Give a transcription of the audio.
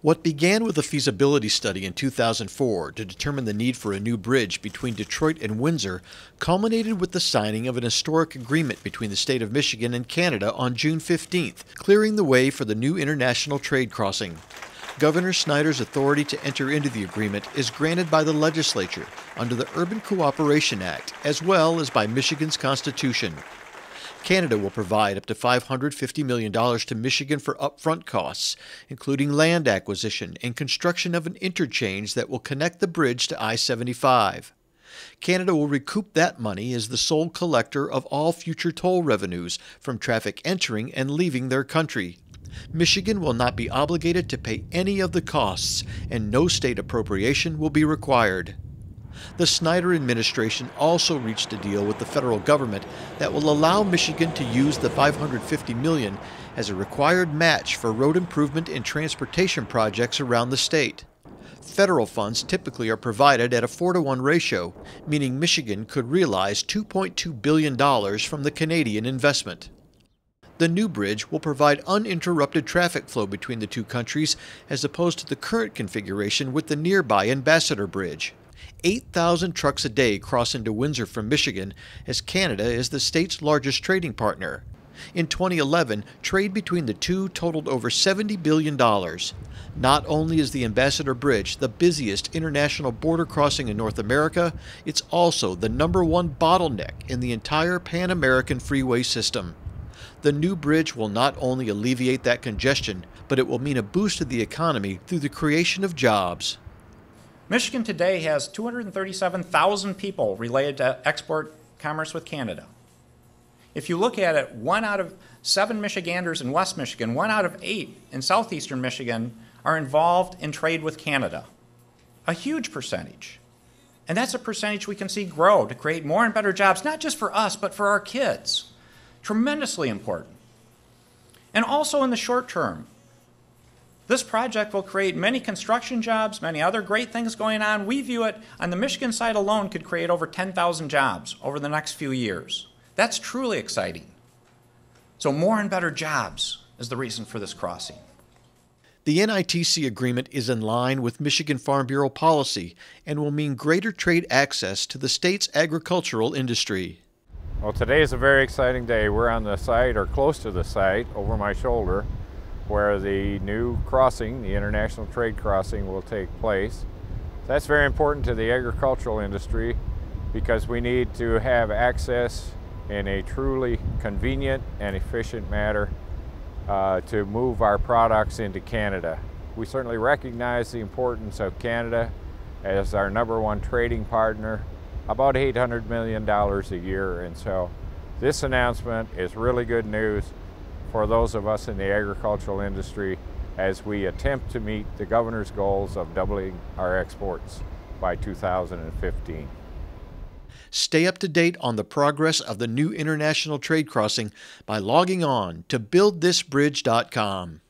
What began with a feasibility study in 2004 to determine the need for a new bridge between Detroit and Windsor culminated with the signing of an historic agreement between the state of Michigan and Canada on June 15th, clearing the way for the new international trade crossing. Governor Snyder's authority to enter into the agreement is granted by the legislature under the Urban Cooperation Act, as well as by Michigan's Constitution. Canada will provide up to $550 million to Michigan for upfront costs, including land acquisition and construction of an interchange that will connect the bridge to I-75. Canada will recoup that money as the sole collector of all future toll revenues from traffic entering and leaving their country. Michigan will not be obligated to pay any of the costs, and no state appropriation will be required. The Snyder administration also reached a deal with the federal government that will allow Michigan to use the $550 million as a required match for road improvement and transportation projects around the state. Federal funds typically are provided at a 4-to-1 ratio, meaning Michigan could realize $2.2 billion from the Canadian investment. The new bridge will provide uninterrupted traffic flow between the two countries as opposed to the current configuration with the nearby Ambassador Bridge. 8,000 trucks a day cross into Windsor from Michigan, as Canada is the state's largest trading partner. In 2011, trade between the two totaled over $70 billion. Not only is the Ambassador Bridge the busiest international border crossing in North America, it's also the #1 bottleneck in the entire Pan-American freeway system. The new bridge will not only alleviate that congestion, but it will mean a boost to the economy through the creation of jobs. Michigan today has 237,000 people related to export commerce with Canada. If you look at it, 1 out of 7 Michiganders in West Michigan, 1 out of 8 in southeastern Michigan are involved in trade with Canada. A huge percentage. And that's a percentage we can see grow to create more and better jobs, not just for us, but for our kids. Tremendously important. And also in the short term, this project will create many construction jobs, many other great things going on. We view it, on the Michigan side alone, could create over 10,000 jobs over the next few years. That's truly exciting. So more and better jobs is the reason for this crossing. The NITC agreement is in line with Michigan Farm Bureau policy and will mean greater trade access to the state's agricultural industry. Well, today is a very exciting day. We're on the site, or close to the site, over my shoulder, where the new crossing, the international trade crossing, will take place. That's very important to the agricultural industry because we need to have access in a truly convenient and efficient manner to move our products into Canada. We certainly recognize the importance of Canada as our #1 trading partner, about $800 million a year, and so this announcement is really good news for those of us in the agricultural industry as we attempt to meet the governor's goals of doubling our exports by 2015. Stay up to date on the progress of the new international trade crossing by logging on to buildthisbridge.com.